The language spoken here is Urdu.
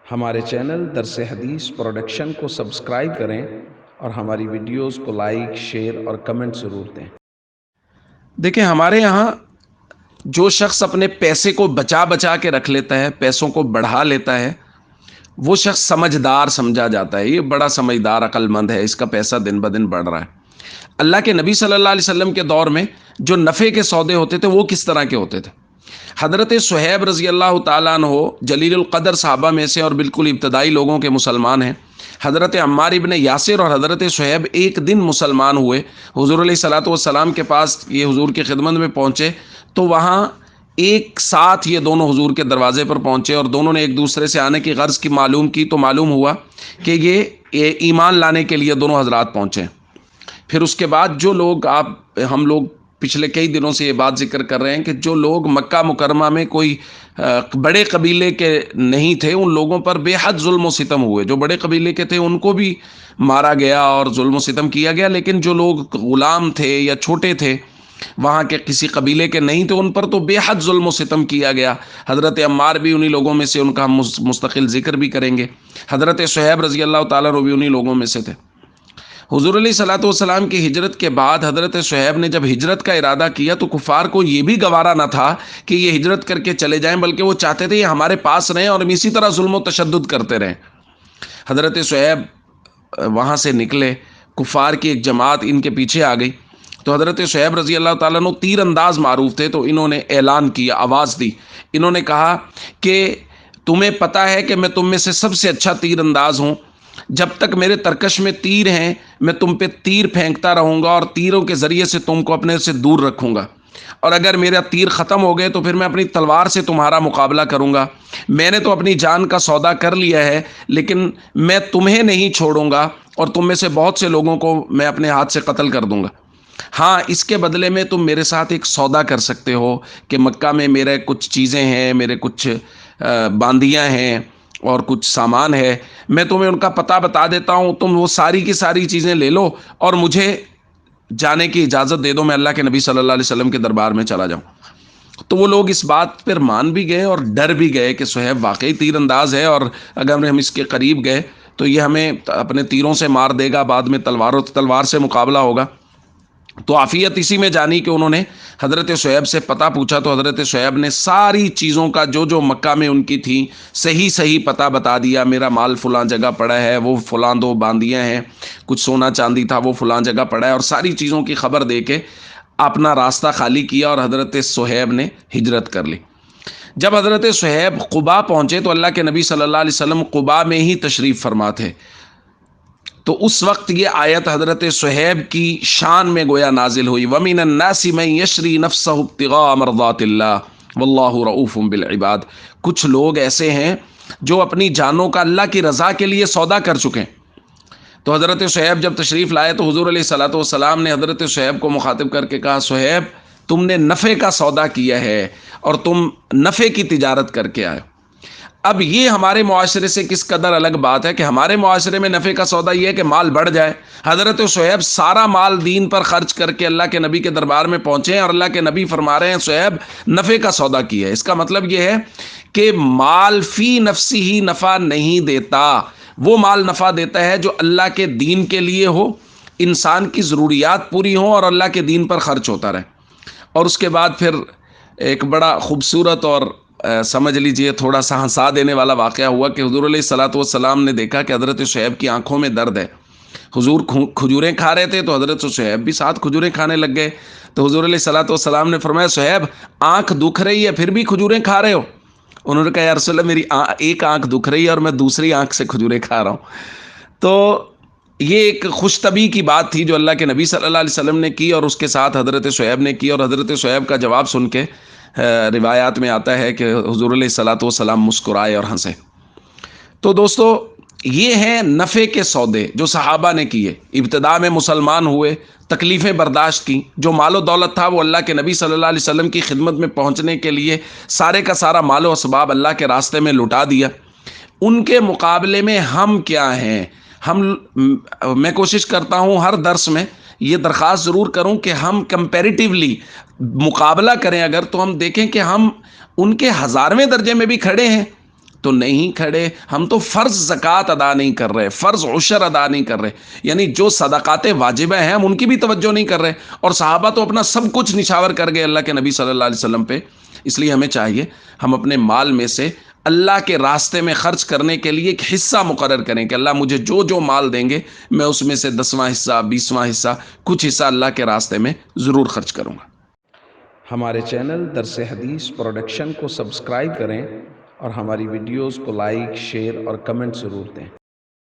ہمارے چینل درس حدیث پروڈکشن کو سبسکرائب کریں اور ہماری ویڈیوز کو لائک، شیئر اور کمنٹ ضرور دیں۔ دیکھیں، ہمارے یہاں جو شخص اپنے پیسے کو بچا بچا کے رکھ لیتا ہے، پیسوں کو بڑھا لیتا ہے، وہ شخص سمجھدار سمجھا جاتا ہے۔ یہ بڑا سمجھدار عقل مند ہے، اس کا پیسہ دن بدن بڑھ رہا ہے۔ اللہ کے نبی صلی اللہ علیہ وسلم کے دور میں جو نفع کے سودے ہوتے تھے وہ کس طرح کے ہوتے تھے؟ حضرت صہیب رضی اللہ تعالیٰ عنہ جلیل القدر صحابہ میں سے اور بالکل ابتدائی لوگوں کے مسلمان ہیں۔ حضرت عمار ابن یاسر اور حضرت صہیب ایک دن مسلمان ہوئے، حضور علیہ الصلوۃ والسلام کے پاس یہ حضور کی خدمت میں پہنچے تو وہاں ایک ساتھ یہ دونوں حضور کے دروازے پر پہنچے اور دونوں نے ایک دوسرے سے آنے کی غرض کی معلوم کی تو معلوم ہوا کہ یہ ایمان لانے کے لیے دونوں حضرات پہنچے۔ پھر اس کے بعد جو لوگ ہم لوگ پچھلے کئی دنوں سے یہ بات ذکر کر رہے ہیں کہ جو لوگ مکہ مکرمہ میں کوئی بڑے قبیلے کے نہیں تھے، ان لوگوں پر بے حد ظلم و ستم ہوئے۔ جو بڑے قبیلے کے تھے ان کو بھی مارا گیا اور ظلم و ستم کیا گیا، لیکن جو لوگ غلام تھے یا چھوٹے تھے، وہاں کے کسی قبیلے کے نہیں تھے، ان پر تو بے حد ظلم و ستم کیا گیا۔ حضرت عمار بھی انہی لوگوں میں سے، ان کا ہم مستقل ذکر بھی کریں گے۔ حضرت صہیب رضی اللہ تعالیٰ عنہ بھی انہی لوگوں میں سے تھے۔ حضور علیہ الصلوۃ والسلام کی ہجرت کے بعد حضرت صہیب نے جب ہجرت کا ارادہ کیا تو کفار کو یہ بھی گوارا نہ تھا کہ یہ ہجرت کر کے چلے جائیں، بلکہ وہ چاہتے تھے یہ ہمارے پاس رہیں اور ہم اسی طرح ظلم و تشدد کرتے رہیں۔ حضرت صہیب وہاں سے نکلے، کفار کی ایک جماعت ان کے پیچھے آ گئی تو حضرت صہیب رضی اللہ تعالیٰ عنہ تیر انداز معروف تھے، تو انہوں نے اعلان کیا، آواز دی، انہوں نے کہا کہ تمہیں پتہ ہے کہ میں تم میں سے سب سے اچھا تیر انداز ہوں، جب تک میرے ترکش میں تیر ہیں میں تم پہ تیر پھینکتا رہوں گا اور تیروں کے ذریعے سے تم کو اپنے سے دور رکھوں گا، اور اگر میرا تیر ختم ہو گئے تو پھر میں اپنی تلوار سے تمہارا مقابلہ کروں گا۔ میں نے تو اپنی جان کا سودا کر لیا ہے، لیکن میں تمہیں نہیں چھوڑوں گا اور تم میں سے بہت سے لوگوں کو میں اپنے ہاتھ سے قتل کر دوں گا۔ ہاں، اس کے بدلے میں تم میرے ساتھ ایک سودا کر سکتے ہو کہ مکہ میں میرے کچھ چیزیں ہیں، میرے کچھ باندیاں ہیں اور کچھ سامان ہے، میں تمہیں ان کا پتہ بتا دیتا ہوں، تم وہ ساری کی ساری چیزیں لے لو اور مجھے جانے کی اجازت دے دو، میں اللہ کے نبی صلی اللہ علیہ وسلم کے دربار میں چلا جاؤں۔ تو وہ لوگ اس بات پر مان بھی گئے اور ڈر بھی گئے کہ صہیب واقعی تیر انداز ہے، اور اگر ہم اس کے قریب گئے تو یہ ہمیں اپنے تیروں سے مار دے گا، بعد میں تلوار سے مقابلہ ہوگا۔ تو عافیت اسی میں جانی کہ انہوں نے حضرت صہیب سے پتہ پوچھا تو حضرت صہیب نے ساری چیزوں کا جو مکہ میں ان کی تھی صحیح پتہ بتا دیا۔ میرا مال فلاں جگہ پڑا ہے، وہ فلاں 2 باندیاں ہیں، کچھ سونا چاندی تھا وہ فلاں جگہ پڑا ہے، اور ساری چیزوں کی خبر دے کے اپنا راستہ خالی کیا اور حضرت صہیب نے ہجرت کر لی۔ جب حضرت صہیب قباء پہنچے تو اللہ کے نبی صلی اللہ علیہ وسلم قباء میں ہی تشریف فرما تھے، تو اس وقت یہ آیت حضرت صہیب کی شان میں گویا نازل ہوئی، وَمِنَ النَّاسِ مَن يَشْرِي نَفْسَهُ ابْتِغَاءَ مَرْضَاتِ اللَّهِ وَاللَّهُ رَءُوفٌ بِالْعِبَادِ۔ کچھ لوگ ایسے ہیں جو اپنی جانوں کا اللہ کی رضا کے لیے سودا کر چکے ہیں۔ تو حضرت صہیب جب تشریف لائے تو حضور علیہ الصلوۃ والسلام نے حضرت صہیب کو مخاطب کر کے کہا، صہیب تم نے نفع کا سودا کیا ہے اور تم نفع کی تجارت کر کے آئے۔ اب یہ ہمارے معاشرے سے کس قدر الگ بات ہے کہ ہمارے معاشرے میں نفع کا سودا یہ ہے کہ مال بڑھ جائے۔ حضرت صہیب سارا مال دین پر خرچ کر کے اللہ کے نبی کے دربار میں پہنچے ہیں اور اللہ کے نبی فرما رہے ہیں صہیب نفع کا سودا کیا ہے۔ اس کا مطلب یہ ہے کہ مال فی نفسی ہی نفع نہیں دیتا، وہ مال نفع دیتا ہے جو اللہ کے دین کے لیے ہو، انسان کی ضروریات پوری ہوں اور اللہ کے دین پر خرچ ہوتا رہے۔ اور اس کے بعد پھر ایک بڑا خوبصورت اور سمجھ لیجئے تھوڑا سا ہنسا دینے والا واقعہ ہوا کہ حضور علیہ الصلوۃ والسلام نے دیکھا کہ حضرت صہیب کی آنکھوں میں درد ہے۔ حضور کھجوریں کھا رہے تھے تو حضرت صہیب بھی ساتھ کھجوریں کھانے لگ گئے، تو حضور علیہ الصلوۃ والسلام نے فرمایا، صہیب آنکھ دکھ رہی ہے پھر بھی کھجوریں کھا رہے ہو؟ انہوں نے کہا، یا رسول اللہ میری ایک آنکھ دکھ رہی ہے اور میں دوسری آنکھ سے کھجوریں کھا رہا ہوں۔ تو یہ ایک خوش طبعی کی بات تھی جو اللہ کے نبی صلی اللہ علیہ وسلم نے کی اور اس کے ساتھ حضرت صہیب نے کی، اور حضرت صہیب کا جواب سن کے روایات میں آتا ہے کہ حضور علیہ الصلوۃ والسلام مسکرائے اور ہنسے۔ تو دوستو، یہ ہیں نفع کے سودے جو صحابہ نے کیے، ابتدا میں مسلمان ہوئے، تکلیفیں برداشت کی، جو مال و دولت تھا وہ اللہ کے نبی صلی اللہ علیہ وسلم کی خدمت میں پہنچنے کے لیے سارے کا سارا مال و اسباب اللہ کے راستے میں لٹا دیا۔ ان کے مقابلے میں ہم کیا ہیں؟ میں کوشش کرتا ہوں ہر درس میں یہ درخواست ضرور کروں کہ ہم کمپیریٹیولی مقابلہ کریں، اگر تو ہم دیکھیں کہ ہم ان کے 1000ویں درجے میں بھی کھڑے ہیں تو نہیں کھڑے. ہم تو فرض زکوٰۃ ادا نہیں کر رہے, فرض عشر ادا نہیں کر رہے, یعنی جو صدقات واجبہ ہیں ہم ان کی بھی توجہ نہیں کر رہے. اور صحابہ تو اپنا سب کچھ نچھاور کر گئے اللہ کے نبی صلی اللہ علیہ وسلم پہ. اس لیے ہمیں چاہیے ہم اپنے مال میں سے اللہ کے راستے میں خرچ کرنے کے لیے ایک حصہ مقرر کریں کہ اللہ مجھے جو جو مال دیں گے میں اس میں سے 10واں حصہ 20واں حصہ کچھ حصہ اللہ کے راستے میں ضرور خرچ کروں گا. ہمارے چینل درس حدیث پروڈکشن کو سبسکرائب کریں اور ہماری ویڈیوز کو لائک، شیئر اور کمنٹ ضرور دیں.